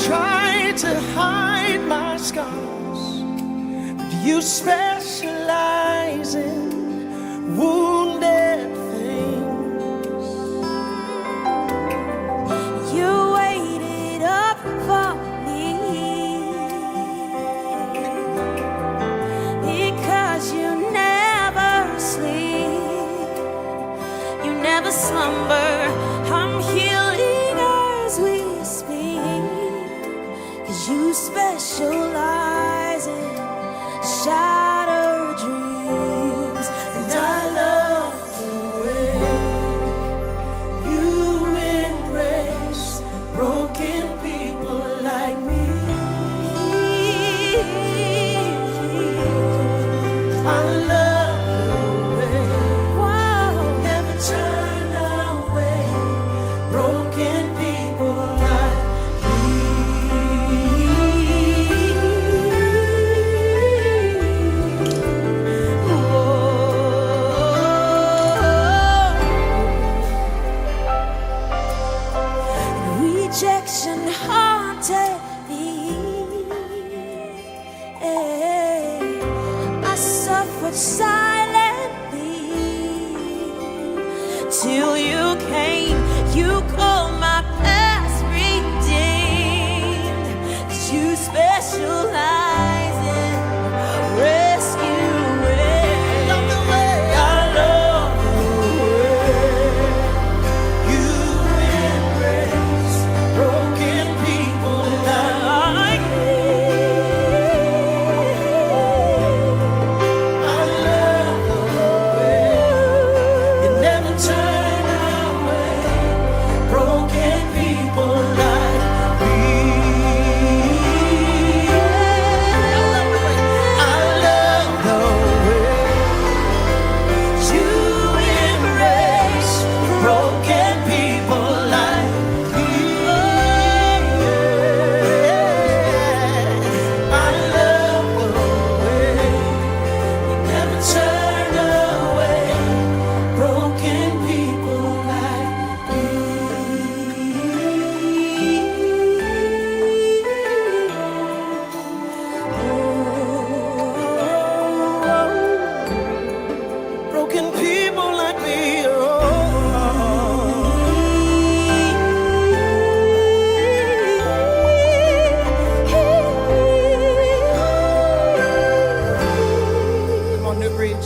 tried to hide my scars, but you specialize in wounded things. You waited up for me because you never sleep, you never slumber. I'm healing as we speak, 'cause you specialize in shattered dreams. And I love the way you embrace broken people like me. I love the way you never turn away broken people like me. Rejection haunted me. I suffered silently till you came. You called my past redeemed, 'cause you specialize in rescuing. Love the way I love the way you embrace broken people like me. I love the way you never turn away broken people like me. I love the way you embrace broken people like me. I love the way you never turn away broken people like me. Broken people like me. Come on, New Breed.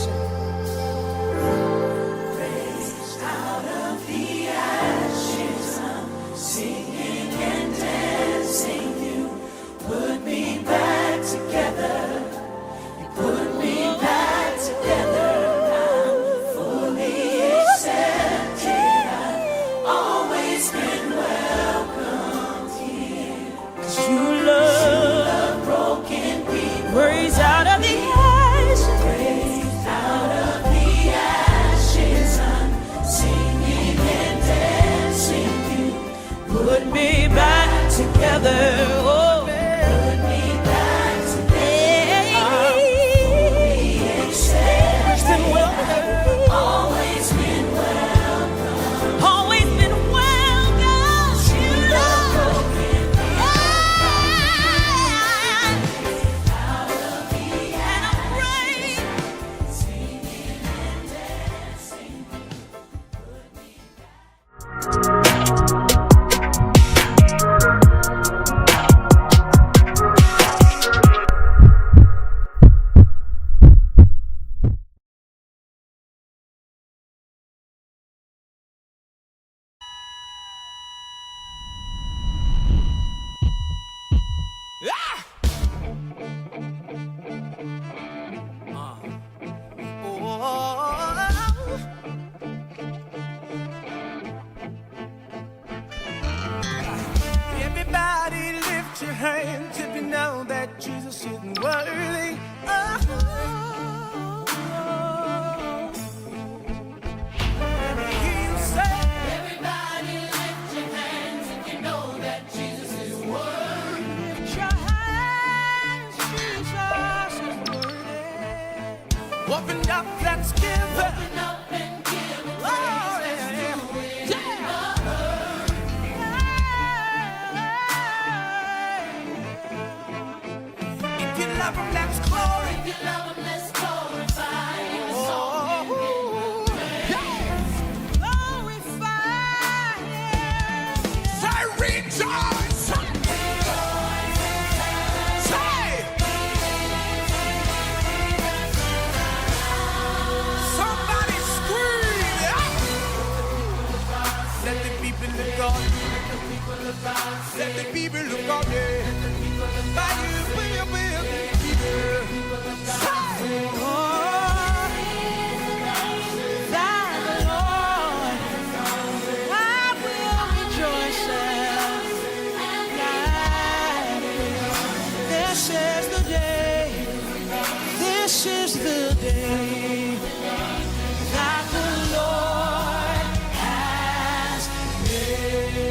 Raised out of the ashes, I'm singing and dancing. You put me back together. You put me back together. I'm fully accepted. I've always been welcomed here. 'Cause you love broken people. Raised out of the ashes. Raised out of the ashes. I'm singing and dancing. You put me back together. Oh, put me back together. I'm fully accepted. Always been welcome. Always been welcome. You love broken people. Out of the and I'm raised, singing and dancing. Put me Everybody lift your hands if you know that Jesus is worthy. Let me hear you say, everybody lift your hands if you know that Jesus is worthy. Lift your hands, Jesus is worthy. Open up, let's give it. Open up and give it. Oh, yeah. love him, let's glorify. If you love him, let's glorify his song. Glorify him. Say rejoice. Say. Somebody scream. Let the people look on. Let the people look on. By you, say, oh, thy the Lord, I will rejoice and glad. This is the day. This is the day that the Lord has made.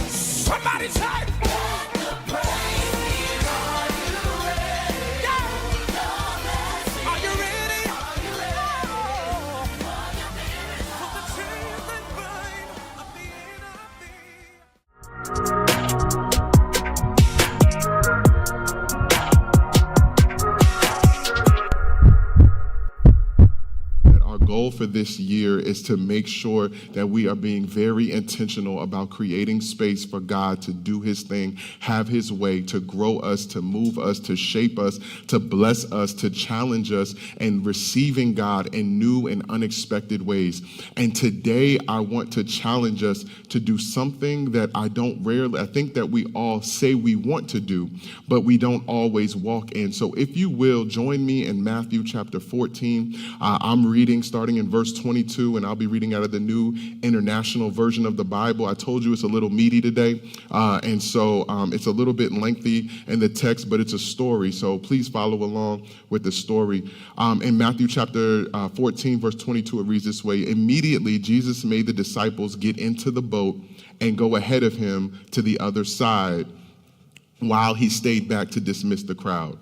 Somebody say, are you ready? For the truth and burn of the inner being. Our goal for this year is to make sure that we are being very intentional about creating space for God to do his thing, have his way, to grow us, to move us, to shape us, to bless us, to challenge us, and receiving God in new and unexpected ways. And today I want to challenge us to do something that I think that we all say we want to do, but we don't always walk in. So if you will, join me in Matthew chapter 14. I'm reading starting in verse 22, and I'll be reading out of the New International Version of the Bible. I told you it's a little meaty today, and so it's a little bit lengthy in the text, but it's a story, so please follow along with the story. In Matthew chapter 14, verse 22, it reads this way: Immediately Jesus made the disciples get into the boat and go ahead of him to the other side, while he stayed back to dismiss the crowd.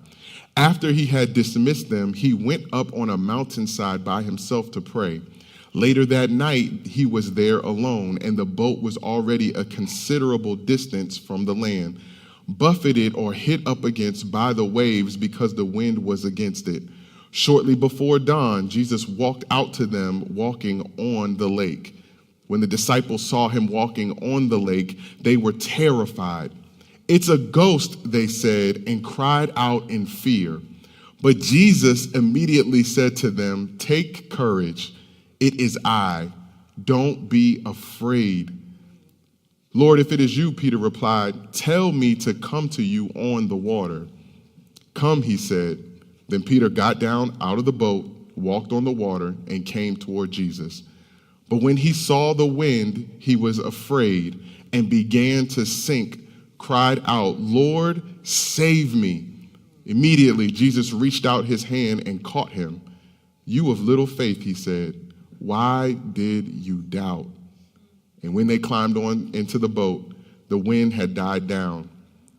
After he had dismissed them, he went up on a mountainside by himself to pray. Later that night, he was there alone, and the boat was already a considerable distance from the land, buffeted or hit up against by the waves because the wind was against it. Shortly before dawn, Jesus walked out to them walking on the lake. When the disciples saw him walking on the lake, they were terrified. "It's a ghost," they said, and cried out in fear. But Jesus immediately said to them, "Take courage, it is I. Don't be afraid." "Lord, if it is you," Peter replied, "tell me to come to you on the water." "Come," he said. Then Peter got down out of the boat, walked on the water, and came toward Jesus. But when he saw the wind, he was afraid and began to sink, cried out, "Lord, save me." Immediately, Jesus reached out his hand and caught him. "You of little faith," he said, "why did you doubt?" And when they climbed on into the boat, the wind had died down.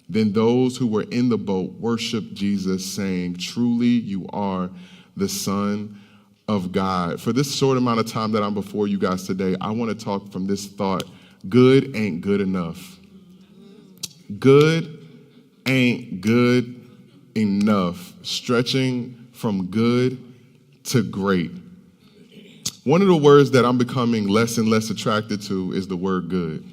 Then those who were in the boat worshiped Jesus, saying, "Truly you are the Son of God." For this short amount of time that I'm before you guys today, I want to talk from this thought: good ain't good enough. Good ain't good enough. Stretching from good to great. One of the words that I'm becoming less and less attracted to is the word good.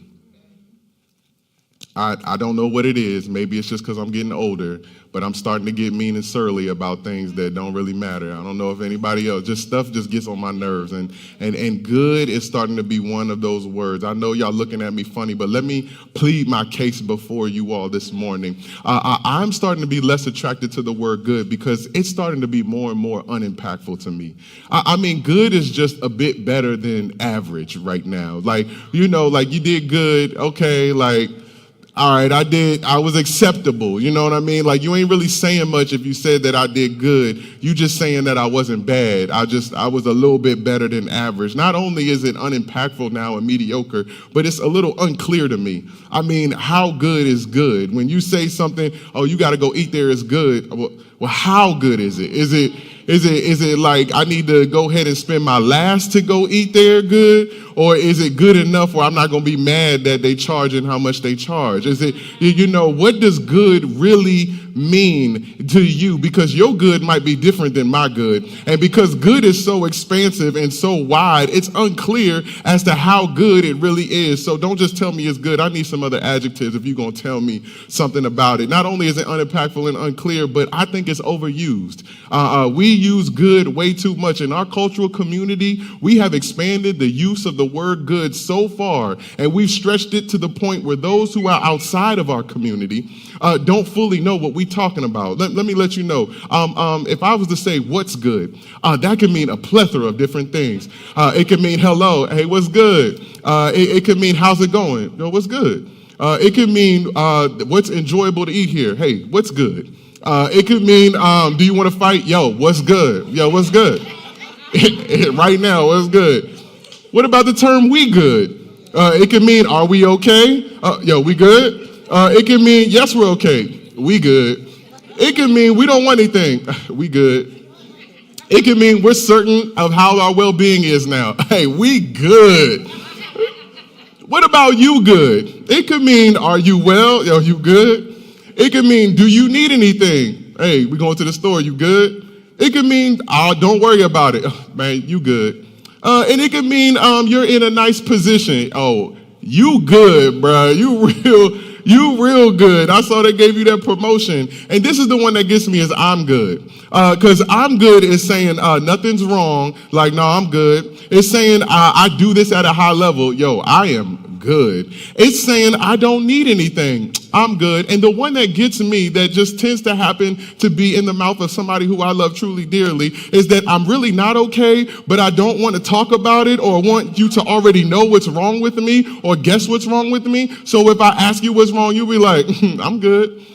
I don't know what it is. Maybe it's just because I'm getting older, but I'm starting to get mean and surly about things that don't really matter. I don't know if anybody else, stuff just gets on my nerves. And good is starting to be one of those words. I know y'all looking at me funny, but let me plead my case before you all this morning. I'm starting to be less attracted to the word good because it's starting to be more and more unimpactful to me. I mean, good is just a bit better than average right now. Like you did good, okay, all right, I was acceptable, you know what I mean? Like, you ain't really saying much if you said that I did good. You just saying that I wasn't bad. I was a little bit better than average. Not only is it unimpactful now and mediocre, but it's a little unclear to me. I mean, how good is good? When you say something, oh, you got to go eat there is good. Well, Well, how good is it? Is it like I need to go ahead and spend my last to go eat there good? Or is it good enough where I'm not going to be mad that they charge and how much they charge? Is it, what does good really mean to you? Because your good might be different than my good. And because good is so expansive and so wide, it's unclear as to how good it really is. So don't just tell me it's good. I need some other adjectives if you're going to tell me something about it. Not only is it unimpactful and unclear, but I think it's overused. We use good way too much. In our cultural community, we have expanded the use of the word good so far, and we've stretched it to the point where those who are outside of our community don't fully know what we're talking about. Let me let you know. If I was to say what's good, that can mean a plethora of different things. It can mean hello, hey, what's good? It can mean how's it going? Yo, what's good? It can mean what's enjoyable to eat here? Hey, what's good? It could mean, do you want to fight? Yo, what's good? Yo, what's good? Right now, what's good? What about the term we good? It can mean, are we okay? Yo, we good? It can mean, yes, we're okay. We good. It can mean we don't want anything. We good. It can mean we're certain of how our well-being is now. Hey, we good. What about you good? It could mean, are you well? Yo, you good? It could mean, do you need anything? Hey, we going to the store, you good? It could mean, don't worry about it. Man, you good. And it could mean you're in a nice position. Oh, you good, bro. You real good. I saw they gave you that promotion. And this is the one that gets me is I'm good. Because I'm good is saying nothing's wrong. Like, no, I'm good. It's saying I do this at a high level. Yo, I am good. It's saying I don't need anything. I'm good. And the one that gets me that just tends to happen to be in the mouth of somebody who I love truly dearly is that I'm really not okay, but I don't want to talk about it or want you to already know what's wrong with me or guess what's wrong with me. So if I ask you what's wrong, you'll be like, I'm good.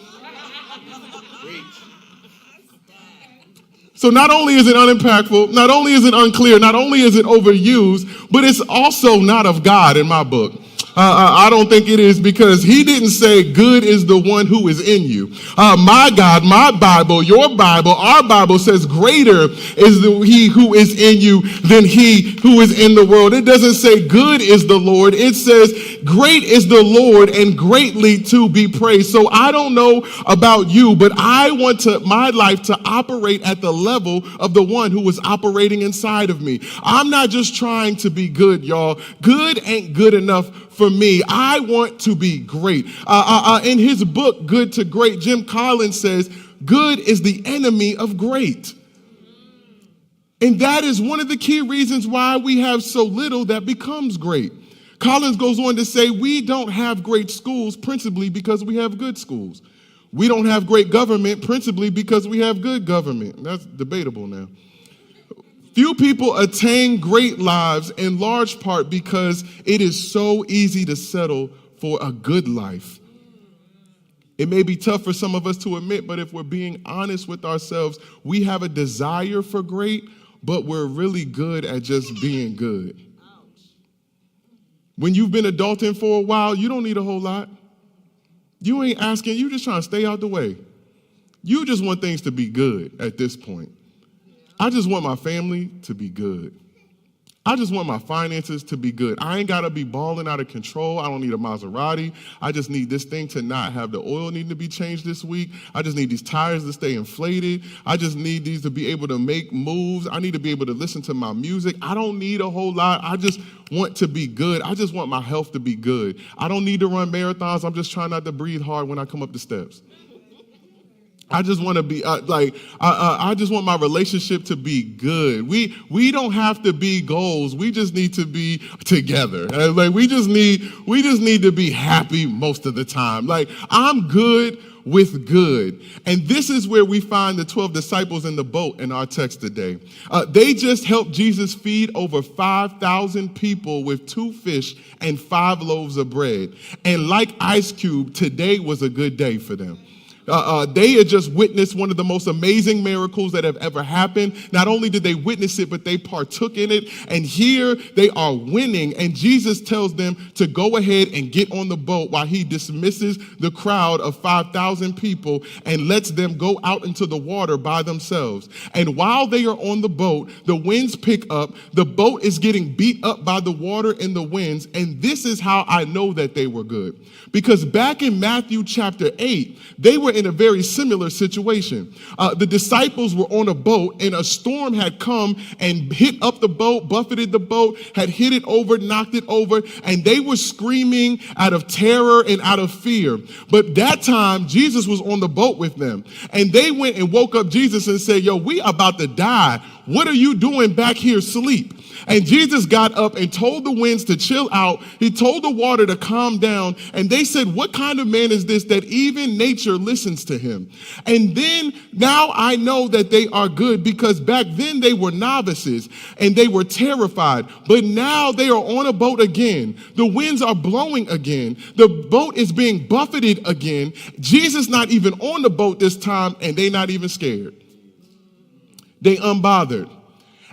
So not only is it unimpactful, not only is it unclear, not only is it overused, but it's also not of God in my book. I don't think it is because he didn't say good is the one who is in you. My God, my Bible, your Bible, our Bible says greater is he who is in you than he who is in the world. It doesn't say good is the Lord. It says great is the Lord and greatly to be praised. So I don't know about you, but I want my life to operate at the level of the one who is operating inside of me. I'm not just trying to be good, y'all. Good ain't good enough for me. I want to be great. In his book, Good to Great, Jim Collins says, good is the enemy of great. And that is one of the key reasons why we have so little that becomes great. Collins goes on to say, we don't have great schools principally because we have good schools. We don't have great government principally because we have good government. That's debatable now. Few people attain great lives in large part because it is so easy to settle for a good life. It may be tough for some of us to admit, but if we're being honest with ourselves, we have a desire for great, but we're really good at just being good. When you've been adulting for a while, you don't need a whole lot. You ain't asking, you just trying to stay out the way. You just want things to be good at this point. I just want my family to be good. I just want my finances to be good. I ain't got to be balling out of control. I don't need a Maserati. I just need this thing to not have the oil need to be changed this week. I just need these tires to stay inflated. I just need these to be able to make moves. I need to be able to listen to my music. I don't need a whole lot. I just want to be good. I just want my health to be good. I don't need to run marathons. I'm just trying not to breathe hard when I come up the steps. I just want to be I just want my relationship to be good. We don't have to be goals. We just need to be together. Like we just need to be happy most of the time. Like I'm good with good. And this is where we find the 12 disciples in the boat in our text today. They just helped Jesus feed over 5,000 people with 2 fish and 5 loaves of bread. And like Ice Cube, today was a good day for them. They had just witnessed one of the most amazing miracles that have ever happened. Not only did they witness it, but they partook in it. And here they are winning. And Jesus tells them to go ahead and get on the boat while he dismisses the crowd of 5,000 people and lets them go out into the water by themselves. And while they are on the boat, the winds pick up. The boat is getting beat up by the water and the winds. And this is how I know that they were good. Because back in Matthew chapter 8, they were in a very similar situation. The disciples were on a boat and a storm had come and hit up the boat, buffeted the boat, had hit it over, knocked it over, and they were screaming out of terror and out of fear. But that time, Jesus was on the boat with them. And they went and woke up Jesus and said, yo, we about to die. What are you doing back here asleep? And Jesus got up and told the winds to chill out. He told the water to calm down. And they said, what kind of man is this that even nature listens to him? And then now I know that they are good, because back then they were novices and they were terrified. But now they are on a boat again. The winds are blowing again. The boat is being buffeted again. Jesus not even on the boat this time, and they not even scared. They unbothered.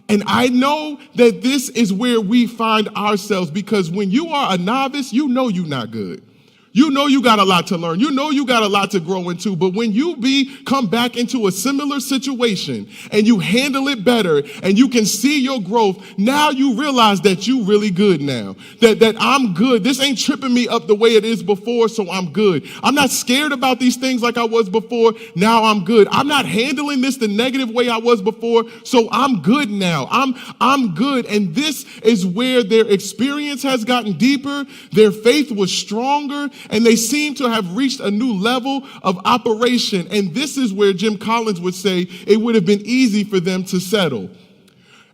And I know that this is where we find ourselves, because when you are a novice, you know you're not good. You know you got a lot to learn. You know you got a lot to grow into. But when you come back into a similar situation and you handle it better and you can see your growth, now you realize that you really good now. That I'm good. This ain't tripping me up the way it is before, so I'm good. I'm not scared about these things like I was before. Now I'm good. I'm not handling this the negative way I was before, so I'm good now. I'm good. And this is where their experience has gotten deeper. Their faith was stronger. And they seem to have reached a new level of operation. And this is where Jim Collins would say it would have been easy for them to settle.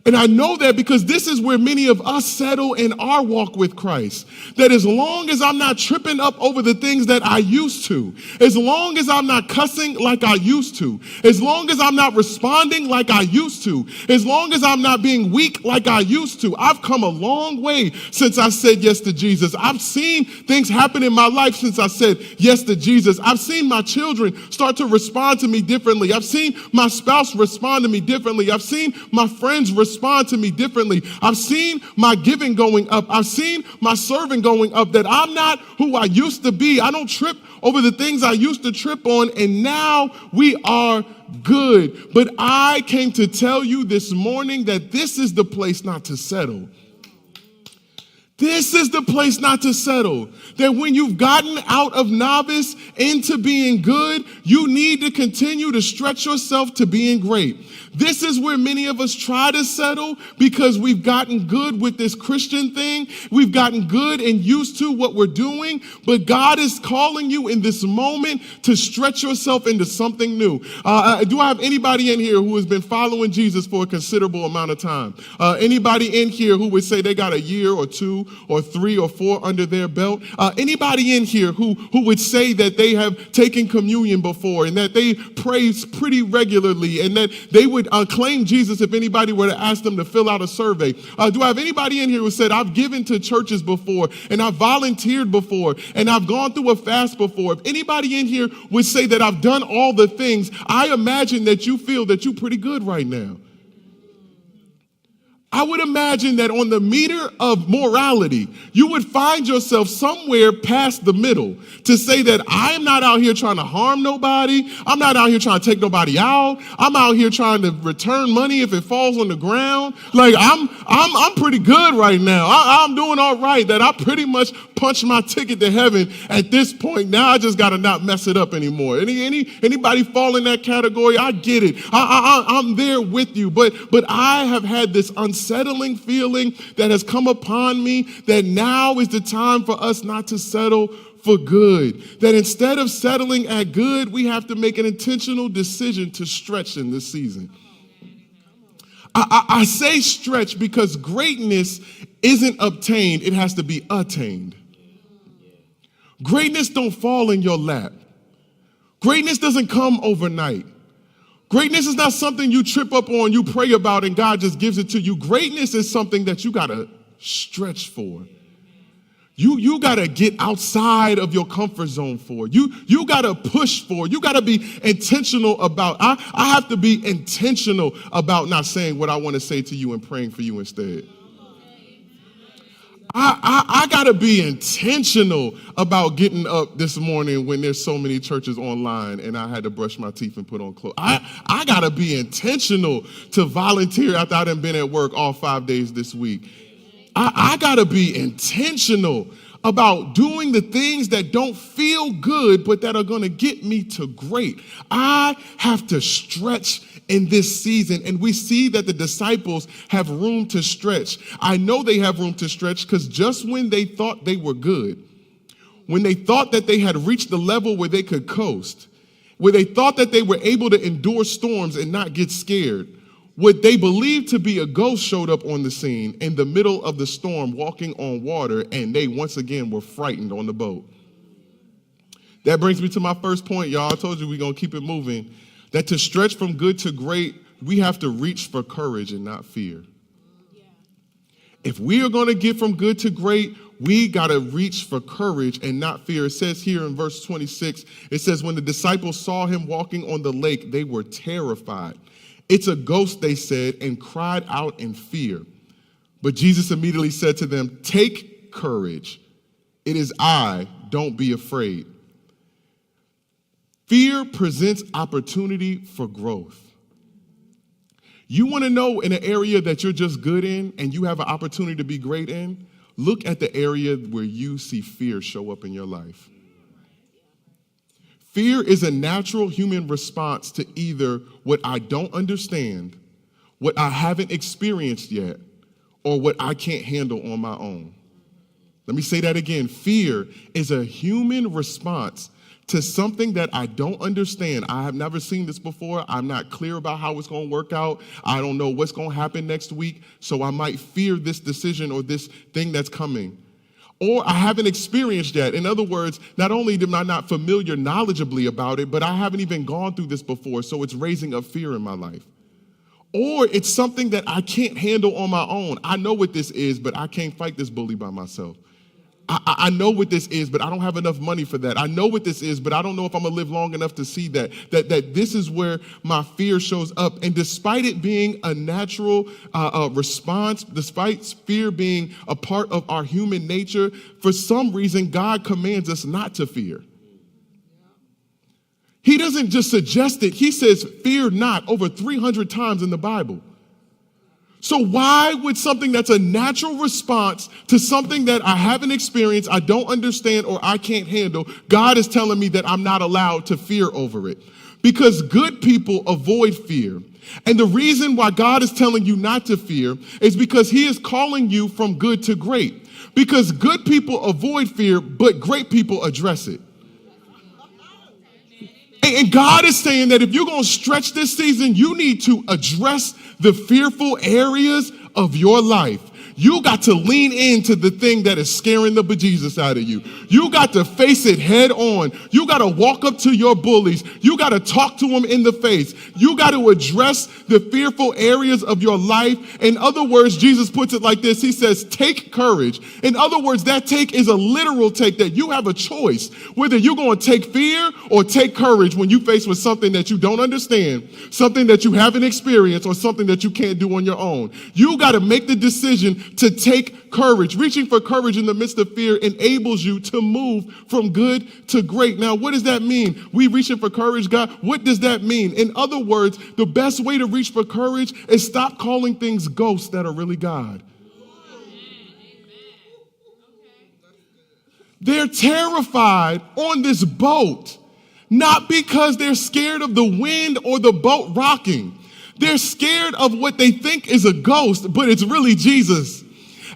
And I know that because this is where many of us settle in our walk with Christ. That as long as I'm not tripping up over the things that I used to, as long as I'm not cussing like I used to, as long as I'm not responding like I used to, as long as I'm not being weak like I used to, I've come a long way since I said yes to Jesus. I've seen things happen in my life since I said yes to Jesus. I've seen my children start to respond to me differently. I've seen my spouse respond to me differently. I've seen my friends respond to me differently. I've seen my giving going up. I've seen my serving going up, that I'm not who I used to be. I don't trip over the things I used to trip on, and now we are good. But I came to tell you this morning that this is the place not to settle. This is the place not to settle. That when you've gotten out of novice into being good, you need to continue to stretch yourself to being great. This is where many of us try to settle because we've gotten good with this Christian thing. We've gotten good and used to what we're doing, but God is calling you in this moment to stretch yourself into something new. Do I have anybody in here who has been following Jesus for a considerable amount of time? Anybody in here who would say they got a year or 2 or 3 or 4 under their belt? Anybody in here who would say that they have taken communion before and that they pray pretty regularly and that they would claim Jesus if anybody were to ask them to fill out a survey? Do I have anybody in here who said, I've given to churches before and I've volunteered before and I've gone through a fast before? If anybody in here would say that I've done all the things, I imagine that you feel that you're pretty good right now. I would imagine that on the meter of morality, you would find yourself somewhere past the middle to say that I am not out here trying to harm nobody. I'm not out here trying to take nobody out. I'm out here trying to return money if it falls on the ground. Like I'm pretty good right now. I'm doing all right. That I pretty much punched my ticket to heaven at this point. Now I just got to not mess it up anymore. Anybody fall in that category? I get it. I'm there with you. But I have had this unsettling feeling that has come upon me that now is the time for us not to settle for good. That instead of settling at good, we have to make an intentional decision to stretch in this season. I say stretch because greatness isn't obtained, it has to be attained. Greatness don't fall in your lap. Greatness doesn't come overnight. Greatness is not something you trip up on, you pray about, and God just gives it to you. Greatness is something that you got to stretch for. You got to get outside of your comfort zone for. You got to push for. You got to be intentional about. I have to be intentional about not saying what I want to say to you and praying for you instead. I got to be intentional about getting up this morning when there's so many churches online and I had to brush my teeth and put on clothes. I got to be intentional to volunteer after I done been at work all 5 days this week. I got to be intentional about doing the things that don't feel good, but that are going to get me to great. I have to stretch in this season, and we see that the disciples have room to stretch. I know they have room to stretch because just when they thought they were good, when they thought that they had reached the level where they could coast, where they thought that they were able to endure storms and not get scared, what they believed to be a ghost showed up on the scene in the middle of the storm walking on water, and they once again were frightened on the boat. That brings me to my first point, y'all. I told you we're going to keep it moving. That to stretch from good to great, we have to reach for courage and not fear. Yeah. If we are going to get from good to great, we got to reach for courage and not fear. It says here in verse 26, it says, when the disciples saw him walking on the lake, they were terrified. It's a ghost, they said, and cried out in fear. But Jesus immediately said to them, take courage. It is I, don't be afraid. Fear presents opportunity for growth. You want to know in an area that you're just good in and you have an opportunity to be great in? Look at the area where you see fear show up in your life. Fear is a natural human response to either what I don't understand, what I haven't experienced yet, or what I can't handle on my own. Let me say that again. Fear is a human response to something that I don't understand. I have never seen this before. I'm not clear about how it's going to work out. I don't know what's going to happen next week, so I might fear this decision or this thing that's coming. Or I haven't experienced yet. In other words, not only am I not familiar knowledgeably about it, but I haven't even gone through this before, so it's raising up fear in my life. Or it's something that I can't handle on my own. I know what this is, but I can't fight this bully by myself. I know what this is, but I don't have enough money for that. I know what this is, but I don't know if I'm going to live long enough to see that this is where my fear shows up. And despite it being a natural response, despite fear being a part of our human nature, for some reason, God commands us not to fear. He doesn't just suggest it. He says, fear not, over 300 times in the Bible. So why would something that's a natural response to something that I haven't experienced, I don't understand, or I can't handle, God is telling me that I'm not allowed to fear over it? Because good people avoid fear. And the reason why God is telling you not to fear is because he is calling you from good to great. Because good people avoid fear, but great people address it. And God is saying that if you're going to stretch this season, you need to address the fearful areas of your life. You got to lean into the thing that is scaring the bejesus out of you. You got to face it head on. You got to walk up to your bullies. You got to talk to them in the face. You got to address the fearful areas of your life. In other words, Jesus puts it like this. He says, take courage. In other words, that take is a literal take, that you have a choice whether you're going to take fear or take courage when you face with something that you don't understand, something that you haven't experienced, or something that you can't do on your own. You got to make the decision to take courage. Reaching for courage in the midst of fear enables you to move from good to great. Now, what does that mean? We reaching for courage, God? What does that mean? In other words, the best way to reach for courage is stop calling things ghosts that are really God. They're terrified on this boat, not because they're scared of the wind or the boat rocking. They're scared of what they think is a ghost, but it's really Jesus.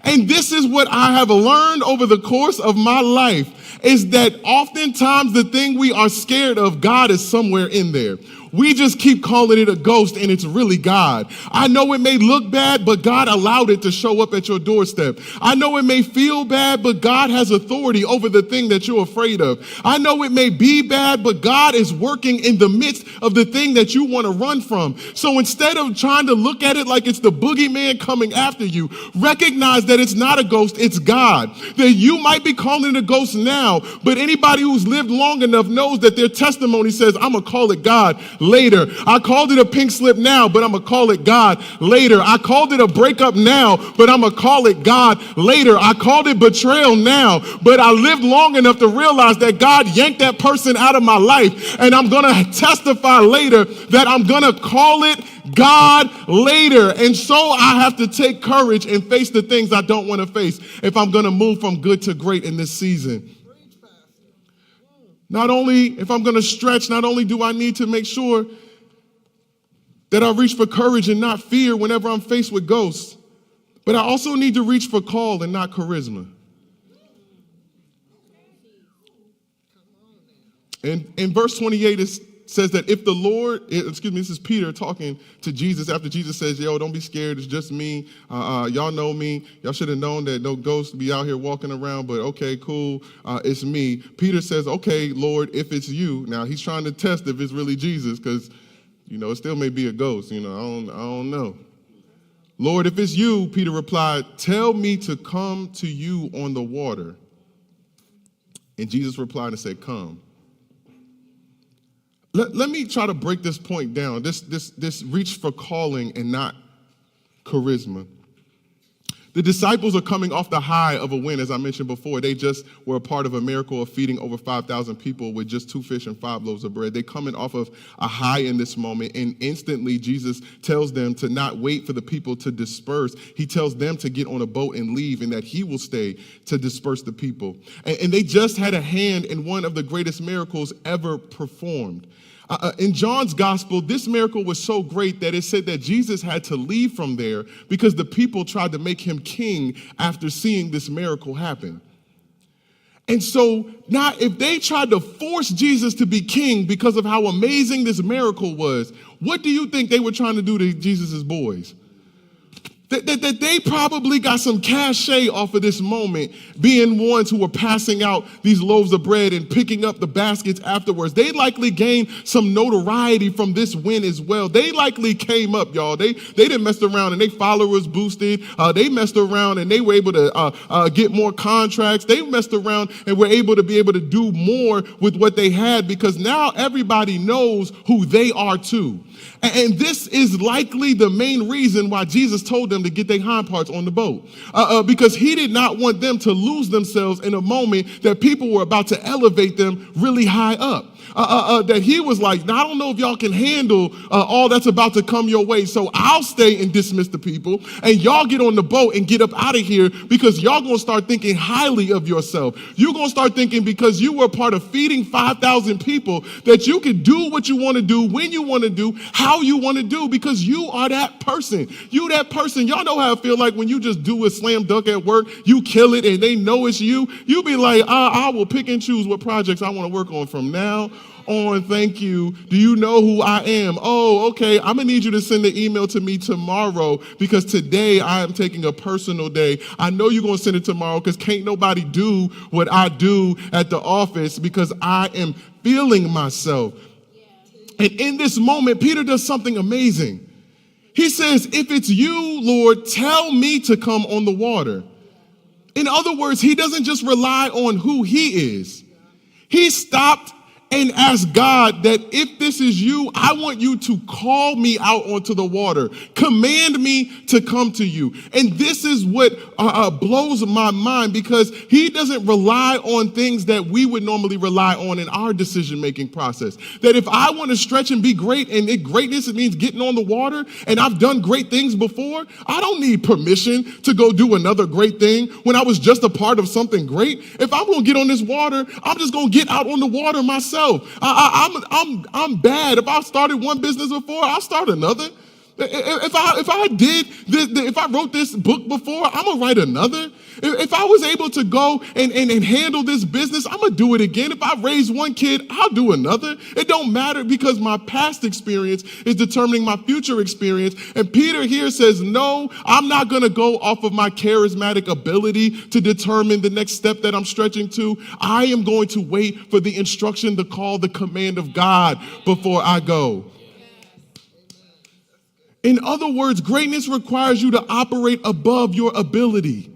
And this is what I have learned over the course of my life, is that oftentimes the thing we are scared of, God is somewhere in there. We just keep calling it a ghost and it's really God. I know it may look bad, but God allowed it to show up at your doorstep. I know it may feel bad, but God has authority over the thing that you're afraid of. I know it may be bad, but God is working in the midst of the thing that you want to run from. So instead of trying to look at it like it's the boogeyman coming after you, recognize that it's not a ghost, it's God. That you might be calling it a ghost now, but anybody who's lived long enough knows that their testimony says, I'm going to call it God later. I called it a pink slip now, but I'm going to call it God later. I called it a breakup now, but I'm going to call it God later. I called it betrayal now, but I lived long enough to realize that God yanked that person out of my life, and I'm going to testify later that I'm going to call it God later. And so I have to take courage and face the things I don't want to face if I'm going to move from good to great in this season. Not only, if I'm going to stretch, not only do I need to make sure that I reach for courage and not fear whenever I'm faced with ghosts, but I also need to reach for call and not charisma. And in verse 28, it says that if the Lord, this is Peter talking to Jesus after Jesus says, yo, don't be scared, it's just me. Y'all know me. Y'all should have known that no ghosts be out here walking around, but okay, cool, it's me. Peter says, okay, Lord, if it's you. Now, he's trying to test if it's really Jesus because, it still may be a ghost. I don't know. Lord, if it's you, Peter replied, tell me to come to you on the water. And Jesus replied and said, come. Let me try to break this point down, this reach for calling and not charisma. The disciples are coming off the high of a win, as I mentioned before. They just were a part of a miracle of feeding over 5,000 people with just 2 fish and 5 loaves of bread. They're coming off of a high in this moment, and instantly Jesus tells them to not wait for the people to disperse. He tells them to get on a boat and leave, and that he will stay to disperse the people. And they just had a hand in one of the greatest miracles ever performed. In John's gospel, this miracle was so great that it said that Jesus had to leave from there because the people tried to make him king after seeing this miracle happen. And so now if they tried to force Jesus to be king because of how amazing this miracle was, what do you think they were trying to do to Jesus' boys? That they probably got some cachet off of this moment, being ones who were passing out these loaves of bread and picking up the baskets afterwards. They likely gained some notoriety from this win as well. They likely came up, y'all. They didn't mess around and their followers boosted. They messed around and they were able to get more contracts. They messed around and were able to do more with what they had because now everybody knows who they are too. And this is likely the main reason why Jesus told them to get their hind parts on the boat. Because he did not want them to lose themselves in a moment that people were about to elevate them really high up. That he was like, I don't know if y'all can handle all that's about to come your way, so I'll stay and dismiss the people, and y'all get on the boat and get up out of here because y'all going to start thinking highly of yourself. You're going to start thinking because you were part of feeding 5,000 people that you can do what you want to do, when you want to do, how you want to do, because you are that person. You that person. Y'all know how it feel like when you just do a slam dunk at work, you kill it, and they know it's you. You be like, I will pick and choose what projects I want to work on from now on. Thank you. Do you know who I am? Oh, okay. I'm going to need you to send an email to me tomorrow because today I am taking a personal day. I know you're going to send it tomorrow because can't nobody do what I do at the office because I am feeling myself. And in this moment, Peter does something amazing. He says, if it's you, Lord, tell me to come on the water. In other words, he doesn't just rely on who he is. He stopped and ask God that if this is you, I want you to call me out onto the water. Command me to come to you. And this is what blows my mind because he doesn't rely on things that we would normally rely on in our decision-making process. That if I want to stretch and be great, and greatness, it means getting on the water, and I've done great things before, I don't need permission to go do another great thing when I was just a part of something great. If I'm going to get on this water, I'm just going to get out on the water myself. I'm bad. If I started one business before, I'll start another. If I wrote this book before, I'm gonna write another. If I was able to go and handle this business, I'm gonna do it again. If I raise one kid, I'll do another. It don't matter because my past experience is determining my future experience. And Peter here says, no, I'm not gonna go off of my charismatic ability to determine the next step that I'm stretching to. I am going to wait for the instruction, the call, the command of God before I go. In other words, greatness requires you to operate above your ability.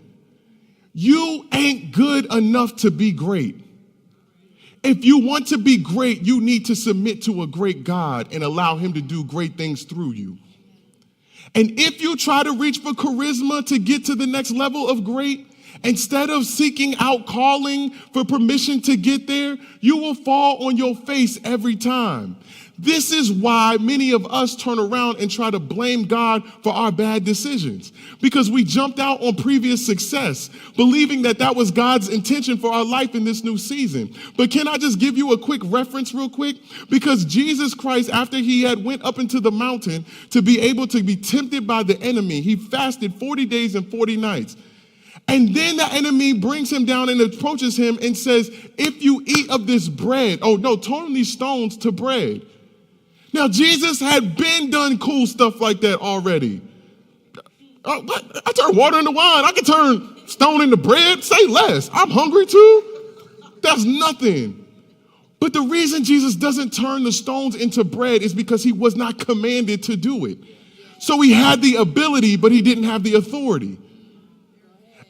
You ain't good enough to be great. If you want to be great, you need to submit to a great God and allow him to do great things through you. And if you try to reach for charisma to get to the next level of great, instead of seeking out calling for permission to get there, you will fall on your face every time. This is why many of us turn around and try to blame God for our bad decisions, because we jumped out on previous success, believing that that was God's intention for our life in this new season. But can I just give you a quick reference real quick? Because Jesus Christ, after he had went up into the mountain to be able to be tempted by the enemy, he fasted 40 days and 40 nights. And then the enemy brings him down and approaches him and says, if you eat of this bread, turn these stones to bread. Now, Jesus had been done cool stuff like that already. I turn water into wine. I can turn stone into bread. Say less. I'm hungry too. That's nothing. But the reason Jesus doesn't turn the stones into bread is because he was not commanded to do it. So he had the ability, but he didn't have the authority.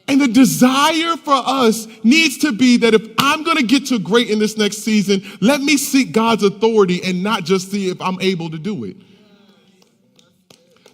And the desire for us needs to be that if I'm going to get to great in this next season, let me seek God's authority and not just see if I'm able to do it.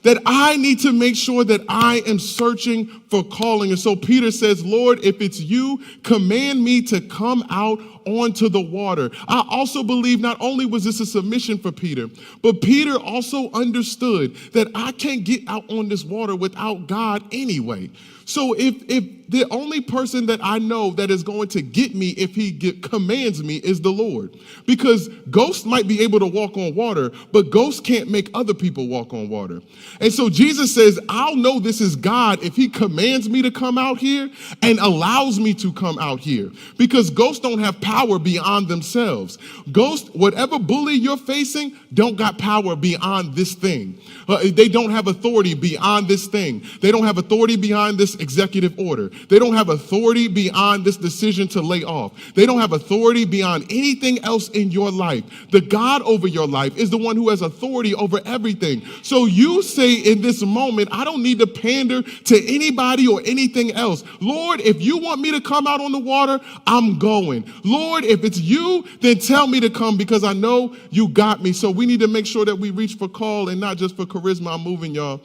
That I need to make sure that I am searching for calling. And so Peter says, Lord, if it's you, command me to come out onto the water. I also believe not only was this a submission for Peter, but Peter also understood that I can't get out on this water without God anyway. So if the only person that I know that is going to get me if he commands me is the Lord. Because ghosts might be able to walk on water, but ghosts can't make other people walk on water. And so Jesus says, I'll know this is God if he commands me to come out here and allows me to come out here. Because ghosts don't have power beyond themselves. Ghosts, whatever bully you're facing, don't got power beyond this thing. They don't have authority beyond this thing. They don't have authority beyond this executive order. They don't have authority beyond this decision to lay off. They don't have authority beyond anything else in your life. The God over your life is the one who has authority over everything. So you say in this moment, I don't need to pander to anybody or anything else. Lord, if you want me to come out on the water, I'm going. Lord, if it's you, then tell me to come because I know you got me. So we need to make sure that we reach for call and not just for charisma. I'm moving, y'all.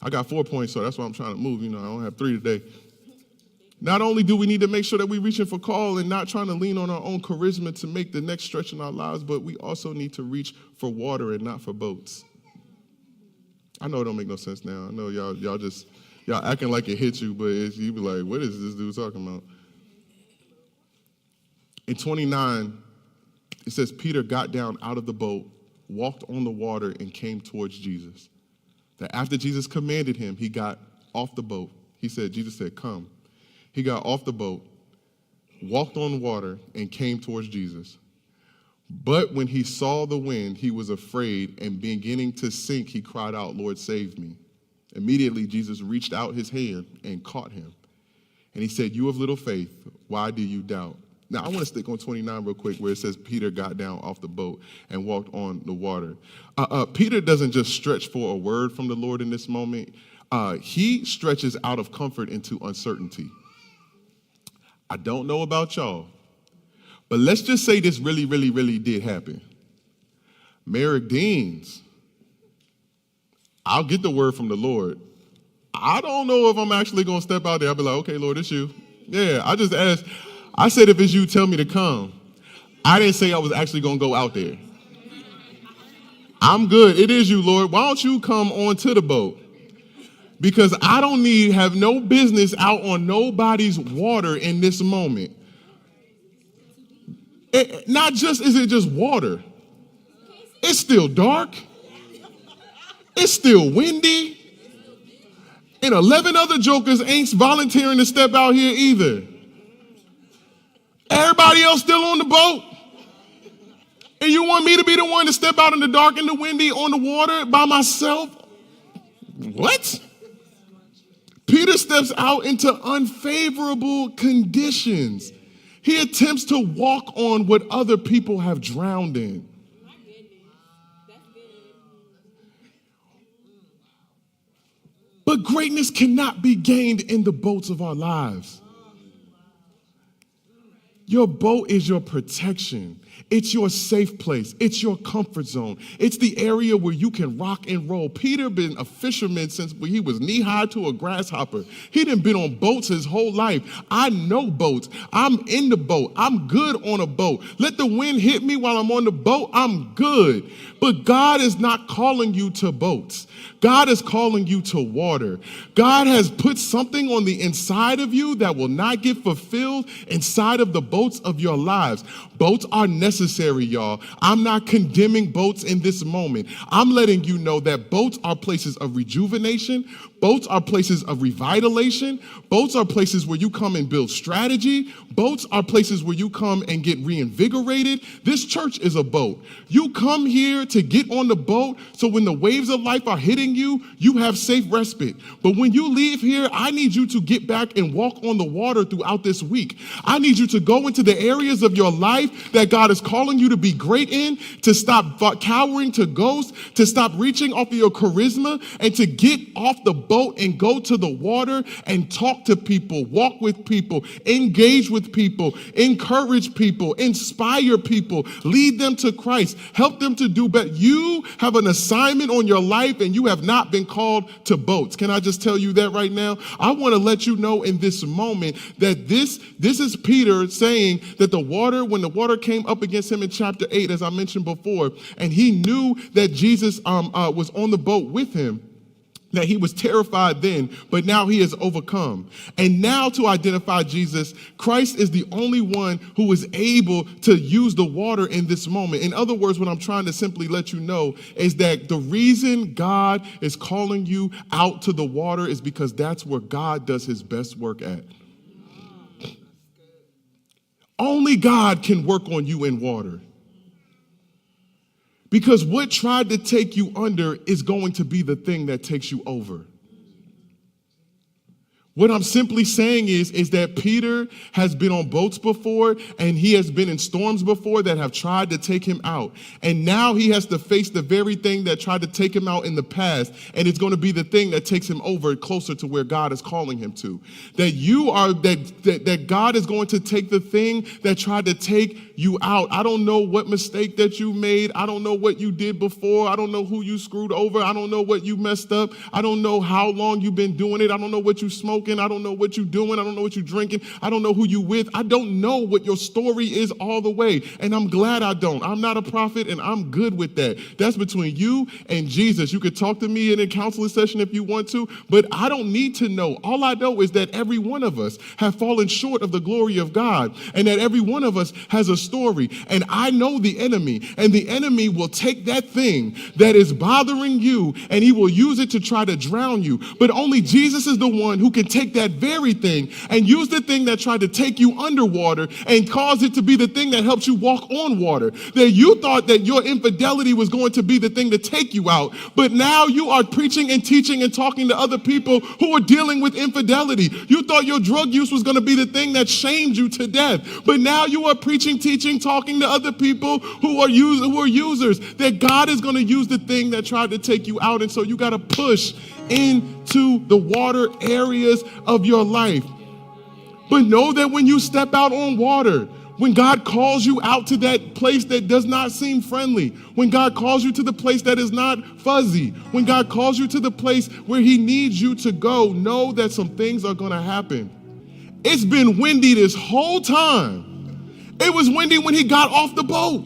I got 4 points, so that's why I'm trying to move. I don't have 3 today. Not only do we need to make sure that we're reaching for call and not trying to lean on our own charisma to make the next stretch in our lives, but we also need to reach for water and not for boats. I know it don't make no sense now. I know y'all acting like it hit you, but you be like, what is this dude talking about? In 29, it says, Peter got down out of the boat, walked on the water, and came towards Jesus. That after Jesus commanded him, he got off the boat. Jesus said, come. He got off the boat, walked on water, and came towards Jesus. But when he saw the wind, he was afraid, and beginning to sink, he cried out, Lord, save me. Immediately, Jesus reached out his hand and caught him. And he said, you of little faith, why do you doubt? Now, I want to stick on 29 real quick where it says Peter got down off the boat and walked on the water. Peter doesn't just stretch for a word from the Lord in this moment. He stretches out of comfort into uncertainty. I don't know about y'all, but let's just say this really, really, really did happen. Merrick Deans, I'll get the word from the Lord. I don't know if I'm actually going to step out there. I'll be like, okay, Lord, it's you. Yeah, I just asked. I said, if it's you, tell me to come. I didn't say I was actually going to go out there. I'm good. It is you, Lord. Why don't you come onto the boat? Because I don't have no business out on nobody's water in this moment. Not just is it just water. It's still dark. It's still windy. And 11 other jokers ain't volunteering to step out here either. Everybody else still on the boat. And you want me to be the one to step out in the dark and the windy on the water by myself? What? Peter steps out into unfavorable conditions. He attempts to walk on what other people have drowned in. But greatness cannot be gained in the boats of our lives. Your boat is your protection. It's your safe place. It's your comfort zone. It's the area where you can rock and roll. Peter been a fisherman since he was knee-high to a grasshopper. He done been on boats his whole life. I know boats. I'm in the boat. I'm good on a boat. Let the wind hit me while I'm on the boat. I'm good. But God is not calling you to boats. God is calling you to water. God has put something on the inside of you that will not get fulfilled inside of the boats of your lives. Boats are necessary, y'all. I'm not condemning boats in this moment. I'm letting you know that boats are places of rejuvenation. Boats are places of revitalization. Boats are places where you come and build strategy. Boats are places where you come and get reinvigorated. This church is a boat. You come here to get on the boat so when the waves of life are hitting you, you have safe respite. But when you leave here, I need you to get back and walk on the water throughout this week. I need you to go into the areas of your life that God is calling you to be great in, to stop cowering to ghosts, to stop reaching off of your charisma, and to get off the boat and go to the water and talk to people, walk with people, engage with people, encourage people, inspire people, lead them to Christ, help them to do better. You have an assignment on your life and you have not been called to boats. Can I just tell you that right now? I want to let you know in this moment that this is Peter saying that when the water came up against him in chapter 8, as I mentioned before, and he knew that Jesus was on the boat with him, that he was terrified then, but now he has overcome. And now to identify Jesus, Christ is the only one who is able to use the water in this moment. In other words, what I'm trying to simply let you know is that the reason God is calling you out to the water is because that's where God does his best work at. Only God can work on you in water. Because what tried to take you under is going to be the thing that takes you over. What I'm simply saying is that Peter has been on boats before and he has been in storms before that have tried to take him out. And now he has to face the very thing that tried to take him out in the past. And it's going to be the thing that takes him over closer to where God is calling him to. That God is going to take the thing that tried to take you out. I don't know what mistake that you made. I don't know what you did before. I don't know who you screwed over. I don't know what you messed up. I don't know how long you've been doing it. I don't know what you smoked. I don't know what you're doing. I don't know what you're drinking. I don't know who you with. I don't know what your story is all the way. And I'm glad I don't. I'm not a prophet and I'm good with that. That's between you and Jesus. You could talk to me in a counseling session if you want to, but I don't need to know. All I know is that every one of us have fallen short of the glory of God and that every one of us has a story. And I know the enemy, and the enemy will take that thing that is bothering you and he will use it to try to drown you. But only Jesus is the one who can take that very thing and use the thing that tried to take you underwater and cause it to be the thing that helps you walk on water. That you thought that your infidelity was going to be the thing to take you out, but now you are preaching and teaching and talking to other people who are dealing with infidelity. You thought your drug use was going to be the thing that shamed you to death, but now you are preaching, teaching, talking to other people who are users. That God is going to use the thing that tried to take you out, and so you got to push into the water areas of your life. But know that when you step out on water, when God calls you out to that place that does not seem friendly, when God calls you to the place that is not fuzzy, when God calls you to the place where he needs you to go, know that some things are going to happen. It's been windy this whole time. It was windy when he got off the boat.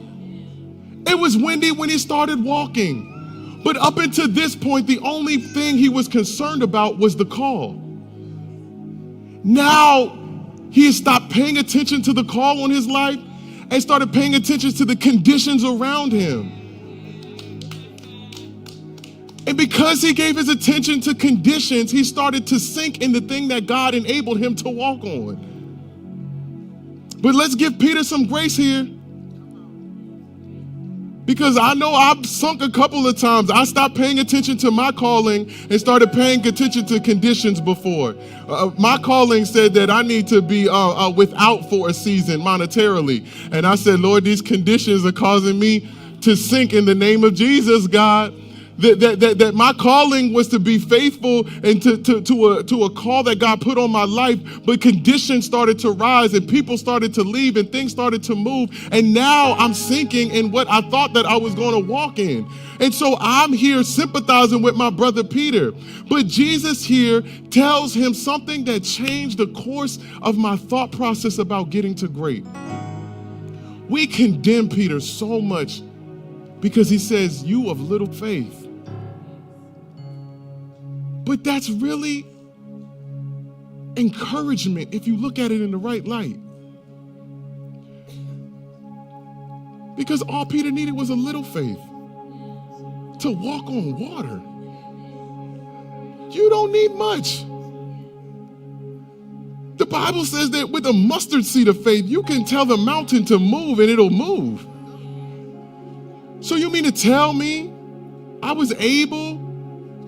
It was windy when he started walking. But up until this point, the only thing he was concerned about was the call. Now, he has stopped paying attention to the call on his life and started paying attention to the conditions around him. And because he gave his attention to conditions, he started to sink in the thing that God enabled him to walk on. But let's give Peter some grace here. Because I know I've sunk a couple of times. I stopped paying attention to my calling and started paying attention to conditions before. My calling said that I need to be without for a season monetarily. And I said, Lord, these conditions are causing me to sink in the name of Jesus, God. That my calling was to be faithful and to a call that God put on my life, but conditions started to rise and people started to leave and things started to move, and now I'm sinking in what I thought that I was going to walk in. And so I'm here sympathizing with my brother Peter, but Jesus here tells him something that changed the course of my thought process about getting to great. We condemn Peter so much because he says, you of little faith. But that's really encouragement if you look at it in the right light. Because all Peter needed was a little faith to walk on water. You don't need much. The Bible says that with a mustard seed of faith, you can tell the mountain to move and it'll move. So you mean to tell me I was able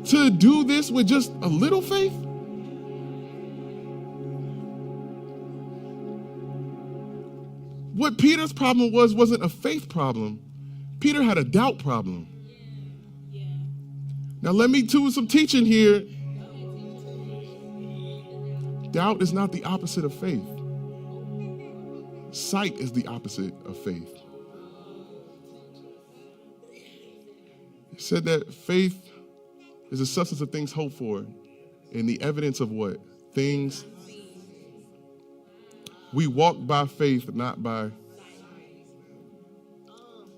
to do this with just a little faith? What Peter's problem wasn't a faith problem. Peter had a doubt problem. Now let me do some teaching here. Doubt is not the opposite of faith. Sight is the opposite of faith. It said that faith is the substance of things hoped for and the evidence of what? Things. We walk by faith, not by.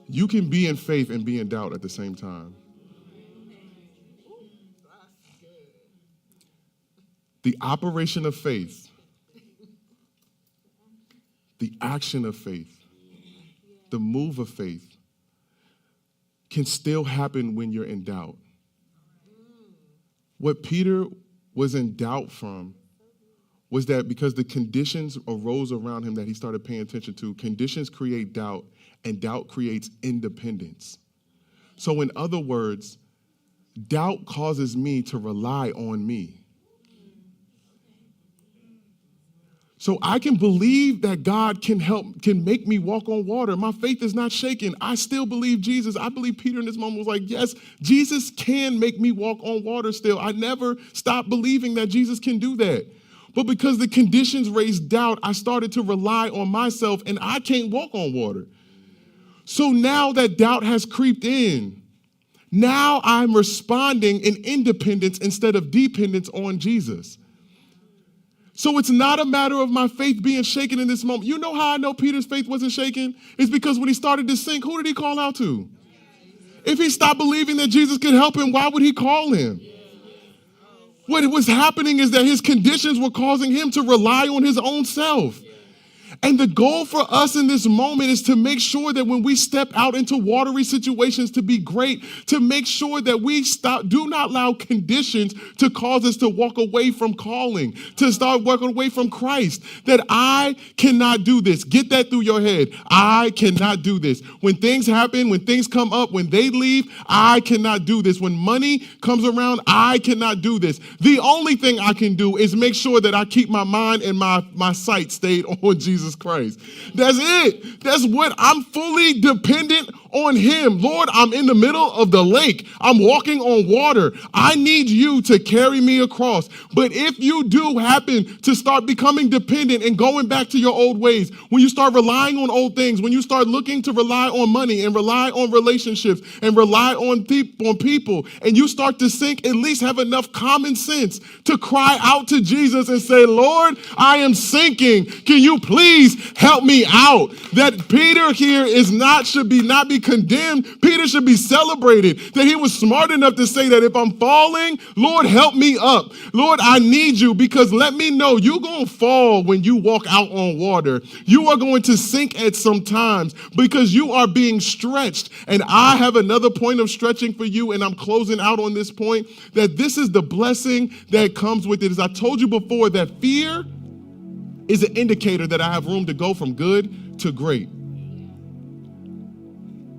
You can be in faith and be in doubt at the same time. The operation of faith, the action of faith, the move of faith can still happen when you're in doubt. What Peter was in doubt from was that because the conditions arose around him that he started paying attention to, conditions create doubt, and doubt creates independence. So in other words, doubt causes me to rely on me. So I can believe that God can make me walk on water. My faith is not shaken. I still believe Jesus. I believe Peter in this moment was like, yes, Jesus can make me walk on water still. I never stopped believing that Jesus can do that. But because the conditions raised doubt, I started to rely on myself and I can't walk on water. So now that doubt has creeped in, now I'm responding in independence instead of dependence on Jesus. So it's not a matter of my faith being shaken in this moment. You know how I know Peter's faith wasn't shaken? It's because when he started to sink, who did he call out to? If he stopped believing that Jesus could help him, why would he call him? What was happening is that his conditions were causing him to rely on his own self. And the goal for us in this moment is to make sure that when we step out into watery situations to be great, to make sure that we do not allow conditions to cause us to walk away from calling, to start walking away from Christ, that I cannot do this. Get that through your head. I cannot do this. When things happen, when things come up, when they leave, I cannot do this. When money comes around, I cannot do this. The only thing I can do is make sure that I keep my mind and my sight stayed on Jesus Christ. That's it. That's what I'm fully dependent on him. Lord, I'm in the middle of the lake. I'm walking on water. I need you to carry me across. But if you do happen to start becoming dependent and going back to your old ways, when you start relying on old things, when you start looking to rely on money and rely on relationships and rely on people, and you start to sink, at least have enough common sense to cry out to Jesus and say, Lord, I am sinking. Can you please help me out? That Peter here should not be condemned. Peter should be celebrated that he was smart enough to say that if I'm falling, Lord, help me up. Lord, I need you, because let me know you're going to fall when you walk out on water. You are going to sink at some times because you are being stretched. And I have another point of stretching for you, and I'm closing out on this point, that this is the blessing that comes with it. As I told you before, that fear is an indicator that I have room to go from good to great.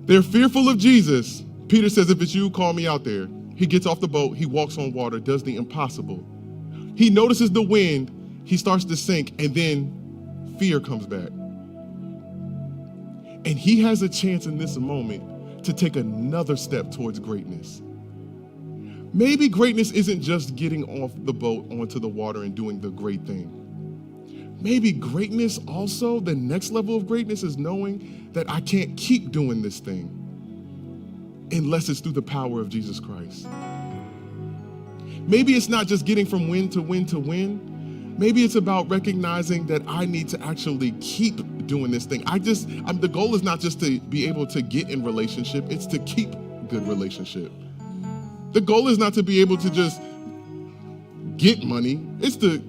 They're fearful of Jesus. Peter says, if it's you, call me out there. He gets off the boat. He walks on water, does the impossible. He notices the wind. He starts to sink, and then fear comes back. And he has a chance in this moment to take another step towards greatness. Maybe greatness isn't just getting off the boat onto the water and doing the great thing. Maybe greatness also, the next level of greatness, is knowing that I can't keep doing this thing unless it's through the power of Jesus Christ. Maybe it's not just getting from win to win to win. Maybe it's about recognizing that I need to actually keep doing this thing. The goal is not just to be able to get in relationship, it's to keep good relationship. The goal is not to be able to just get money, it's to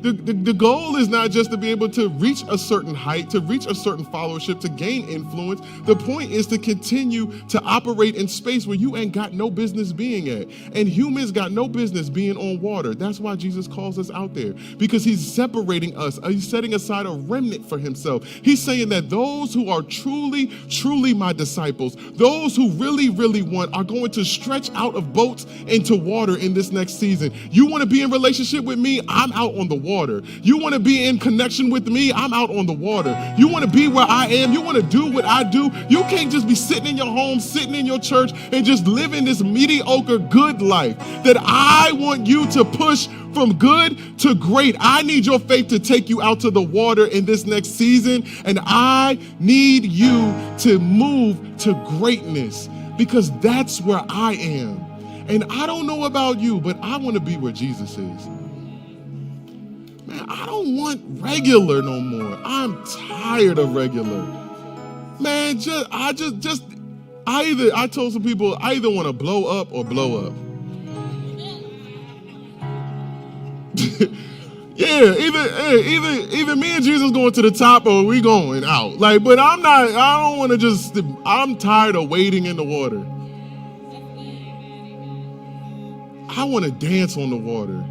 The goal is not just to be able to reach a certain height, to reach a certain followership, to gain influence. The point is to continue to operate in space where you ain't got no business being at. And humans got no business being on water. That's why Jesus calls us out there, because he's separating us. He's setting aside a remnant for himself. He's saying that those who are truly, truly my disciples, those who really, really want, are going to stretch out of boats into water in this next season. You want to be in relationship with me? I'm out on the water. You want to be in connection with me? I'm out on the water. You want to be where I am? You want to do what I do? You can't just be sitting in your home, sitting in your church, and just living this mediocre good life. That I want you to push from good to great. I need your faith to take you out to the water in this next season, and I need you to move to greatness, because that's where I am. And I don't know about you, but I want to be where Jesus is. Man, I don't want regular no more. I'm tired of regular. Man, I told some people, I either want to blow up or blow up. Yeah, either me and Jesus going to the top or we going out. But I don't want to I'm tired of wading in the water. I want to dance on the water.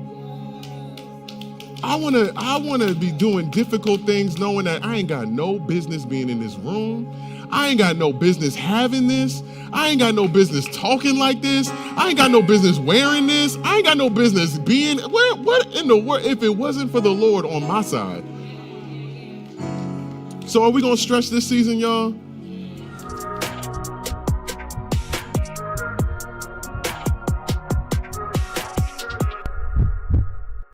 I want to be doing difficult things knowing that I ain't got no business being in this room. I ain't got no business having this. I ain't got no business talking like this. I ain't got no business wearing this. I ain't got no business being, what in the world, if it wasn't for the Lord on my side. So are we going to stretch this season, y'all?